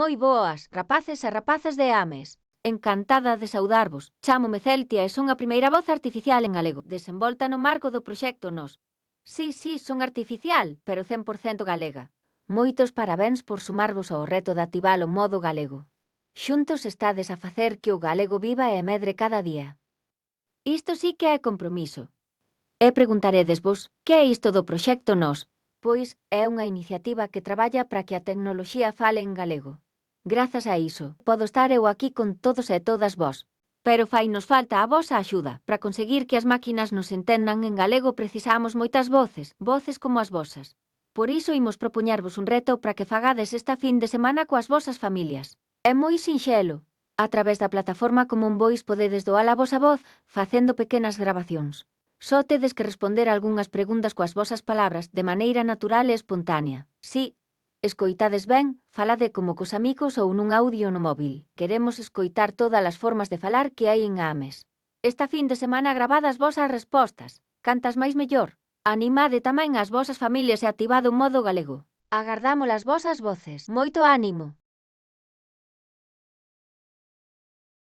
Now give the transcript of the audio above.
Moi boas, rapaces e rapazas de Ames. Encantada de saudarvos. Chámome Celtia e son a primeira voz artificial en galego, desenvolta no marco do proxecto Nos. Sí, son artificial, pero 100% galega. Moitos parabéns por sumarvos ao reto de activar o modo galego. Xuntos estades a facer que o galego viva e medre cada día. Isto sí que é compromiso. E preguntaredesvos, que é isto do proxecto Nos? Pois é unha iniciativa que traballa para que a tecnoloxía fale en galego. Grazas a iso, podo estar eu aquí con todos e todas vós. Pero fainos falta a vosa axuda. Para conseguir que as máquinas nos entendan en galego precisamos moitas voces como as vosas. Por iso imos propoñervos un reto para que fagades esta fin de semana coas vosas familias. É moi sinxelo. A través da plataforma Common Voice podedes doar a vosa voz facendo pequenas grabacións. Só tedes que responder algunhas preguntas coas vosas palabras de maneira natural e espontánea. Si, escoitades ben, falade como cos amigos ou nun audio no móvil. Queremos escoitar todas as formas de falar que hai en Ames. Esta fin de semana gravade as vosas respostas. Cantas máis mellor. Animade tamén as vosas familias e activade o modo galego. Agardamos as vosas voces. Moito ánimo!